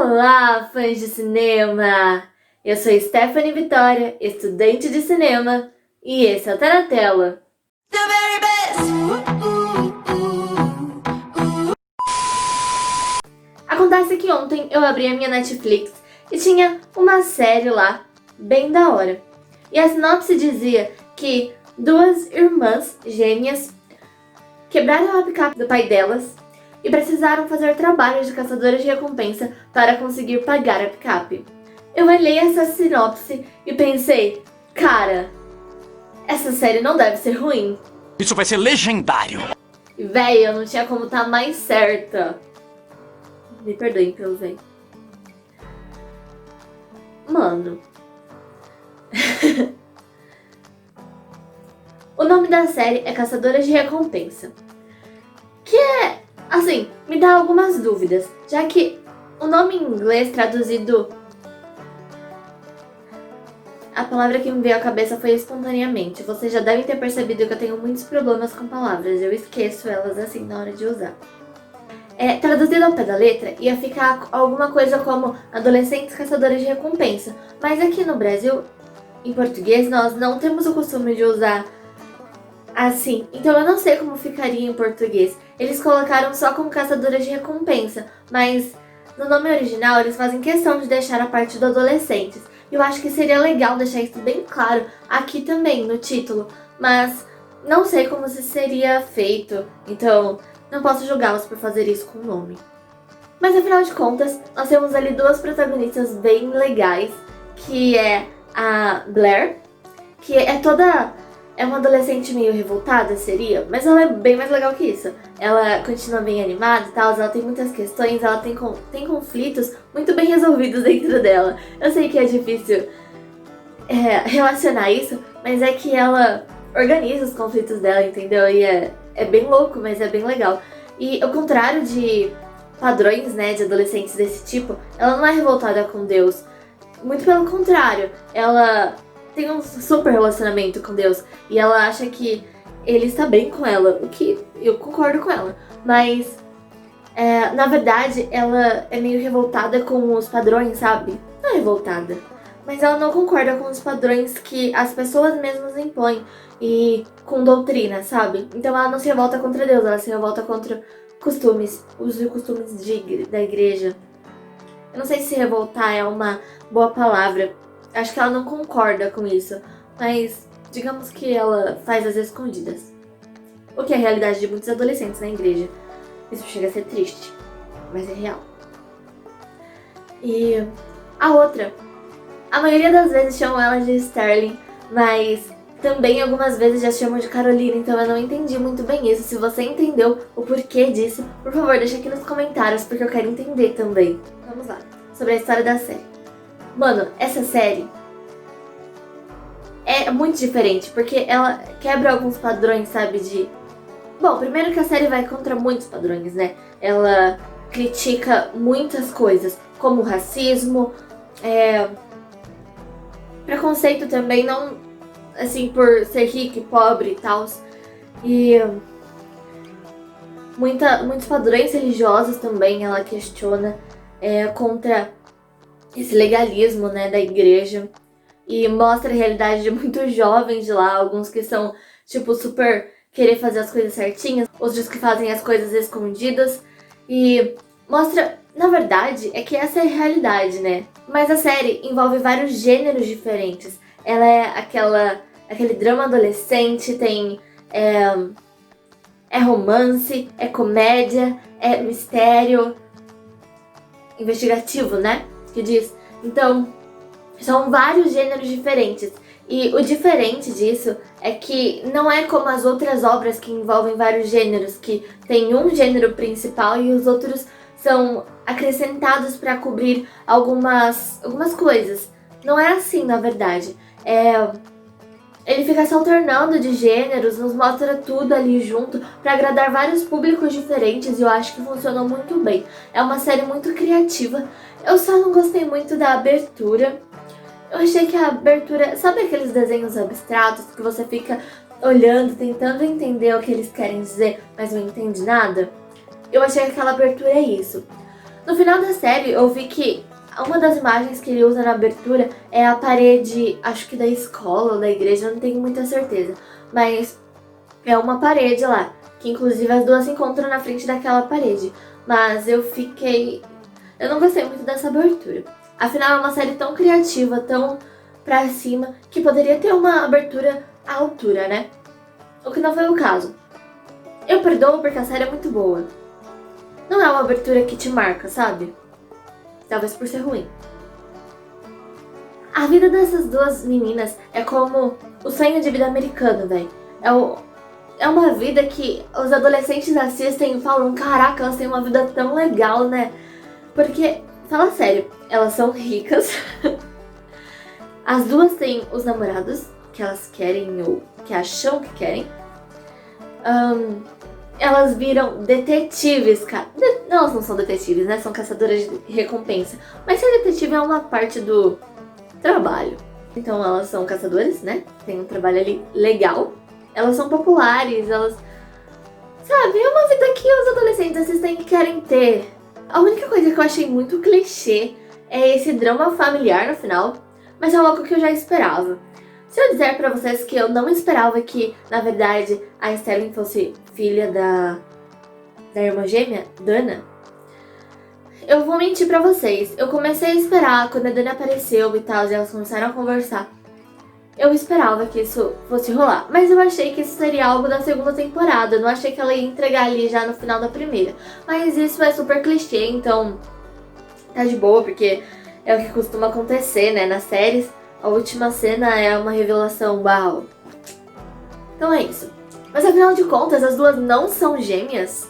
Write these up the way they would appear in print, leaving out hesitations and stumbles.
Olá, fãs de cinema! Eu sou Stephanie Vitória, estudante de cinema, e esse é o Tá na Tela. Acontece que ontem eu abri a minha Netflix e tinha uma série lá, bem da hora. E a sinopse dizia que duas irmãs gêmeas quebraram a picape do pai delas e precisaram fazer trabalhos de caçadoras de recompensa para conseguir pagar a picape. Eu olhei essa sinopse e pensei, cara, essa série não deve ser ruim. Isso vai ser legendário. E véi, eu não tinha como estar mais certa. Me perdoem pelo véi. Mano. O nome da série é Caçadoras de Recompensa. Que é, assim, me dá algumas dúvidas, já que o nome em inglês traduzido... A palavra que me veio à cabeça foi espontaneamente. Vocês já devem ter percebido que eu tenho muitos problemas com palavras, eu esqueço elas assim na hora de usar. Traduzido ao pé da letra, ia ficar alguma coisa como adolescentes caçadores de recompensa. Mas aqui no Brasil, em português, nós não temos o costume de usar assim. Então eu não sei como ficaria em português. Eles colocaram só como caçadoras de recompensa, mas no nome original eles fazem questão de deixar a parte do adolescentes. Eu acho que seria legal deixar isso bem claro aqui também no título, mas não sei como isso seria feito, então não posso julgá-los por fazer isso com o nome. Mas afinal de contas, nós temos ali duas protagonistas bem legais, que é a Blair, que é uma adolescente meio revoltada, seria, mas ela é bem mais legal que isso. Ela continua bem animada e tal, ela tem muitas questões, ela tem conflitos muito bem resolvidos dentro dela. Eu sei que é difícil relacionar isso, mas é que ela organiza os conflitos dela, entendeu? E é bem louco, mas é bem legal. E ao contrário de padrões, né, de adolescentes desse tipo, ela não é revoltada com Deus. Muito pelo contrário, ela tem um super relacionamento com Deus e ela acha que ele está bem com ela, o que eu concordo com ela, mas na verdade ela é meio revoltada com os padrões, sabe? Não é revoltada, mas ela não concorda com os padrões que as pessoas mesmas impõem e com doutrina, sabe? Então ela não se revolta contra Deus, ela se revolta contra costumes, os costumes da igreja. Eu não sei se revoltar é uma boa palavra. Acho que ela não concorda com isso, mas digamos que ela faz às escondidas. O que é a realidade de muitos adolescentes na igreja. Isso chega a ser triste, mas é real. E a outra, a maioria das vezes chamam ela de Sterling, mas também algumas vezes já chamam de Carolina, então eu não entendi muito bem isso. Se você entendeu o porquê disso, por favor, deixa aqui nos comentários, porque eu quero entender também. Vamos lá, sobre a história da série. Mano, essa série é muito diferente, porque ela quebra alguns padrões, sabe, Bom, primeiro que a série vai contra muitos padrões, né? Ela critica muitas coisas, como racismo, preconceito também, não, assim, por ser rico e pobre e tal. E muitos padrões religiosos também ela questiona contra esse legalismo, né, da igreja, e mostra a realidade de muitos jovens de lá, alguns que são, tipo, super querer fazer as coisas certinhas, outros que fazem as coisas escondidas, e mostra, na verdade, é que essa é a realidade, né, mas a série envolve vários gêneros diferentes. Ela é aquele drama adolescente, tem romance, é comédia, é mistério, investigativo, né, que diz. Então, são vários gêneros diferentes. E o diferente disso é que não é como as outras obras que envolvem vários gêneros, que tem um gênero principal e os outros são acrescentados para cobrir algumas coisas. Não é assim, na verdade. Ele fica se alternando de gêneros, nos mostra tudo ali junto para agradar vários públicos diferentes e eu acho que funcionou muito bem. É uma série muito criativa. Eu só não gostei muito da abertura. Eu achei que a abertura... Sabe aqueles desenhos abstratos que você fica olhando, tentando entender o que eles querem dizer, mas não entende nada? Eu achei que aquela abertura é isso. No final da série, eu vi que uma das imagens que ele usa na abertura é a parede, acho que da escola ou da igreja, eu não tenho muita certeza. Mas é uma parede lá, que inclusive as duas se encontram na frente daquela parede. Mas eu não gostei muito dessa abertura. Afinal, é uma série tão criativa, tão pra cima, que poderia ter uma abertura à altura, né? O que não foi o caso. Eu perdoo porque a série é muito boa. Não é uma abertura que te marca, sabe? Talvez por ser ruim. A vida dessas duas meninas é como o sonho de vida americano, velho. É uma vida que os adolescentes assistem e falam, caraca, elas têm uma vida tão legal, né? Porque, fala sério, elas são ricas. As duas têm os namorados que elas querem ou que acham que querem. Elas viram detetives, cara. Não, elas não são detetives, né? São caçadoras de recompensa. Mas ser detetive é uma parte do trabalho. Então elas são caçadoras, né? Tem um trabalho ali legal. Elas são populares, elas... Sabe, é uma vida que os adolescentes assistem e querem ter. A única coisa que eu achei muito clichê é esse drama familiar no final. Mas é algo que eu já esperava. Se eu dizer pra vocês que eu não esperava que, na verdade, a Sterling fosse filha da irmã gêmea, Dana, eu vou mentir pra vocês. Eu comecei a esperar quando a Dana apareceu e tal, e elas começaram a conversar. Eu esperava que isso fosse rolar, mas eu achei que isso seria algo da segunda temporada. Eu não achei que ela ia entregar ali já no final da primeira. Mas isso é super clichê, então tá de boa, porque é o que costuma acontecer, né, nas séries. A última cena é uma revelação, uau. Então é isso. Mas afinal de contas, as duas não são gêmeas.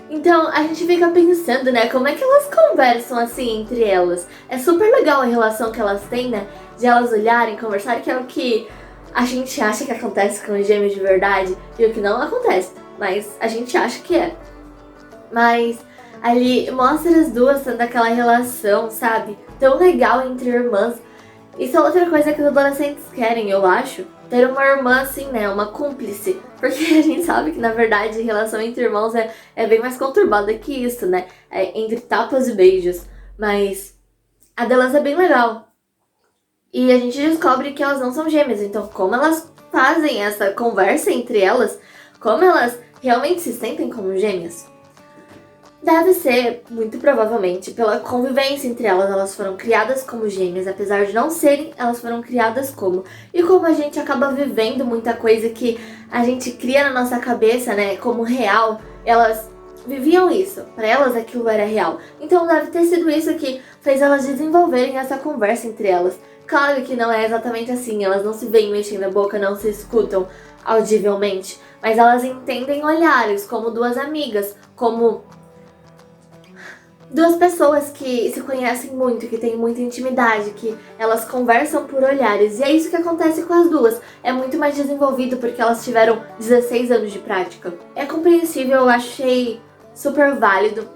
Então a gente fica pensando, né, como é que elas conversam assim entre elas. É super legal a relação que elas têm, né, de elas olharem, conversarem, que é o que a gente acha que acontece com os gêmeos de verdade e o que não acontece. Mas a gente acha que é. Mas ali mostra as duas tendo aquela relação, sabe, tão legal entre irmãs. Isso é outra coisa que os adolescentes querem, eu acho. Ter uma irmã assim, né, uma cúmplice. Porque a gente sabe que, na verdade, a relação entre irmãos é bem mais conturbada que isso, né? É entre tapas e beijos. Mas a delas é bem legal. E a gente descobre que elas não são gêmeas. Então, como elas fazem essa conversa entre elas, como elas realmente se sentem como gêmeas? Deve ser, muito provavelmente, pela convivência entre elas. Elas foram criadas como gêmeas, apesar de não serem, elas foram criadas como. E como a gente acaba vivendo muita coisa que a gente cria na nossa cabeça, né, como real, elas viviam isso. Para elas aquilo era real. Então deve ter sido isso que fez elas desenvolverem essa conversa entre elas. Claro que não é exatamente assim, elas não se veem mexendo a boca, não se escutam audivelmente, mas elas entendem olhares como duas amigas, como duas pessoas que se conhecem muito, que têm muita intimidade, que elas conversam por olhares. E é isso que acontece com as duas. É muito mais desenvolvido porque elas tiveram 16 anos de prática. É compreensível, eu achei super válido.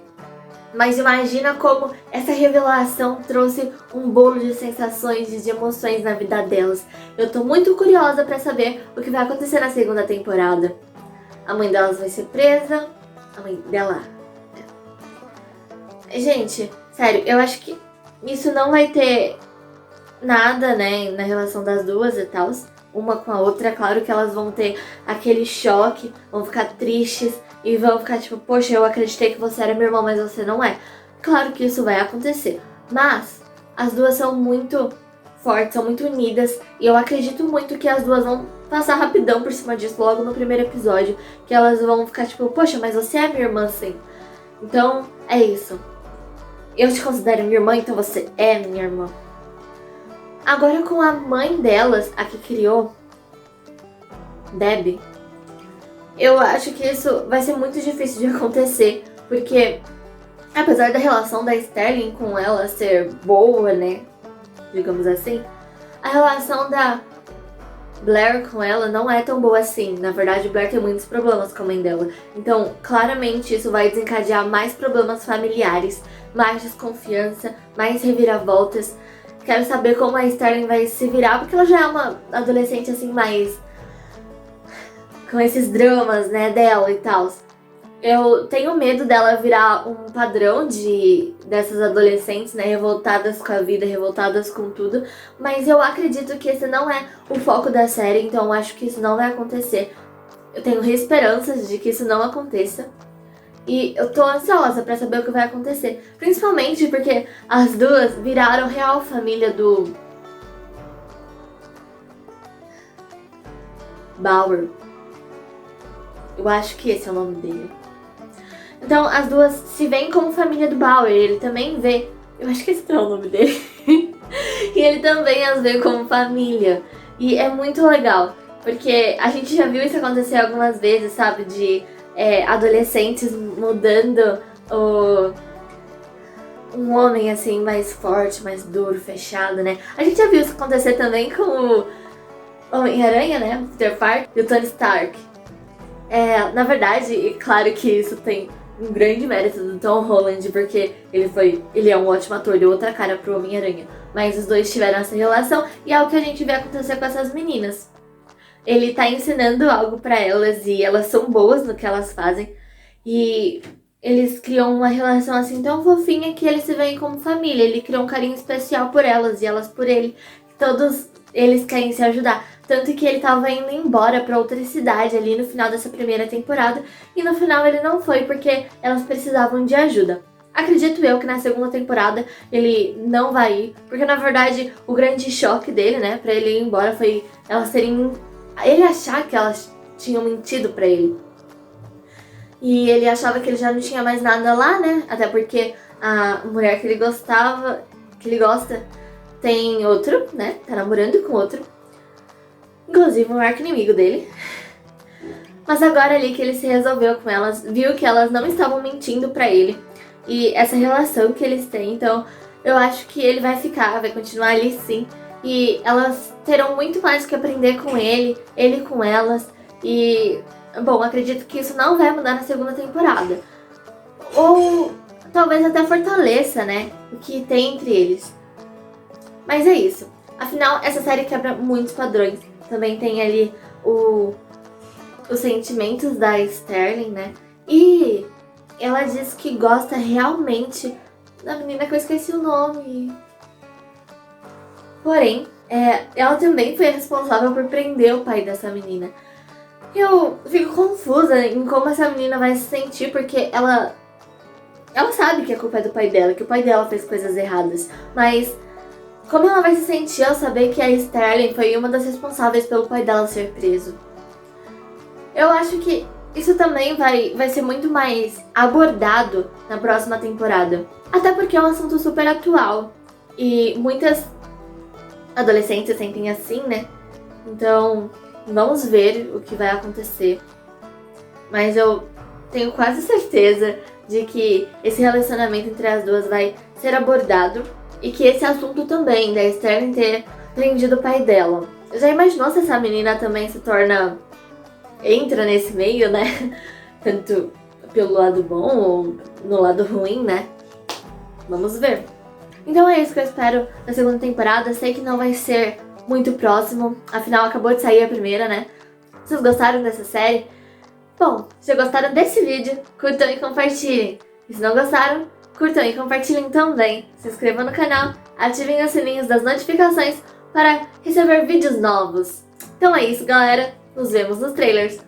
Mas imagina como essa revelação trouxe um bolo de sensações e de emoções na vida delas. Eu tô muito curiosa pra saber o que vai acontecer na segunda temporada. A mãe delas vai ser presa. A mãe dela... Gente, sério, eu acho que isso não vai ter nada, né, na relação das duas e tal, uma com a outra. É claro que elas vão ter aquele choque, vão ficar tristes e vão ficar tipo, poxa, eu acreditei que você era meu irmão, mas você não é. Claro que isso vai acontecer, mas as duas são muito fortes, são muito unidas, e eu acredito muito que as duas vão passar rapidão por cima disso logo no primeiro episódio, que elas vão ficar tipo, poxa, mas você é minha irmã sim. Então, é isso. Eu te considero minha irmã, então você é minha irmã. Agora com a mãe delas, a que criou, Debbie, eu acho que isso vai ser muito difícil de acontecer, porque apesar da relação da Sterling com ela ser boa, né, digamos assim, a relação da Blair com ela não é tão boa assim. Na verdade, Blair tem muitos problemas com a mãe dela. Então, claramente, isso vai desencadear mais problemas familiares, mais desconfiança, mais reviravoltas. Quero saber como a Sterling vai se virar, porque ela já é uma adolescente assim, mais... com esses dramas, né, dela e tal. Eu tenho medo dela virar um padrão dessas adolescentes, né, revoltadas com a vida, revoltadas com tudo, mas eu acredito que esse não é o foco da série, então eu acho que isso não vai acontecer. Eu tenho esperanças de que isso não aconteça. E eu tô ansiosa pra saber o que vai acontecer. Principalmente porque as duas viraram real família do Bauer. Eu acho que esse é o nome dele. Então as duas se veem como família do Bauer. Ele também vê. Eu acho que esse não é o nome dele. E ele também as vê como família. E é muito legal. Porque a gente já viu isso acontecer algumas vezes, sabe? De adolescentes mudando um homem assim mais forte, mais duro, fechado, né? A gente já viu isso acontecer também com o Homem-Aranha, né? O Peter Parker e o Tony Stark. Na verdade, claro que isso tem um grande mérito do Tom Holland, porque ele é um ótimo ator, deu outra cara pro Homem-Aranha. Mas os dois tiveram essa relação e é o que a gente vê acontecer com essas meninas. Ele tá ensinando algo pra elas e elas são boas no que elas fazem. E eles criam uma relação assim tão fofinha que eles se veem como família. Ele criou um carinho especial por elas e elas por ele. Todos eles querem se ajudar. Tanto que ele tava indo embora pra outra cidade ali no final dessa primeira temporada. E no final ele não foi porque elas precisavam de ajuda. Acredito eu que na segunda temporada ele não vai ir. Porque na verdade o grande choque dele, né, pra ele ir embora foi elas terem... ele achar que elas tinham mentido pra ele. E ele achava que ele já não tinha mais nada lá, né? Até porque a mulher que ele gosta, tem outro, né? Tá namorando com outro. Inclusive um arqui-inimigo dele. Mas agora ali que ele se resolveu com elas, viu que elas não estavam mentindo pra ele. E essa relação que eles têm, então eu acho que ele vai continuar ali sim. E elas terão muito mais que aprender com ele com elas. E, bom, acredito que isso não vai mudar na segunda temporada. Ou talvez até fortaleça, né, o que tem entre eles. Mas é isso. Afinal, essa série quebra muitos padrões. Também tem ali os sentimentos da Sterling, né? E ela diz que gosta realmente da menina que eu esqueci o nome. Porém, ela também foi responsável por prender o pai dessa menina. Eu fico confusa em como essa menina vai se sentir, porque ela sabe que a culpa é do pai dela, que o pai dela fez coisas erradas. Mas como ela vai se sentir ao saber que a Sterling foi uma das responsáveis pelo pai dela ser preso? Eu acho que isso também vai ser muito mais abordado na próxima temporada. Até porque é um assunto super atual. E muitas adolescentes se sentem assim, né? Então, vamos ver o que vai acontecer. Mas eu tenho quase certeza de que esse relacionamento entre as duas vai ser abordado. E que esse assunto também, da Sterling ter prendido o pai dela. Já imaginou se essa menina também entra nesse meio, né? Tanto pelo lado bom ou no lado ruim, né? Vamos ver. Então é isso que eu espero na segunda temporada. Sei que não vai ser muito próximo, afinal acabou de sair a primeira, né? Vocês gostaram dessa série? Bom, se gostaram desse vídeo, curtam e compartilhem. E se não gostaram, curtam e compartilhem também. Se inscrevam no canal, ativem os sininhos das notificações para receber vídeos novos. Então é isso, galera. Nos vemos nos trailers.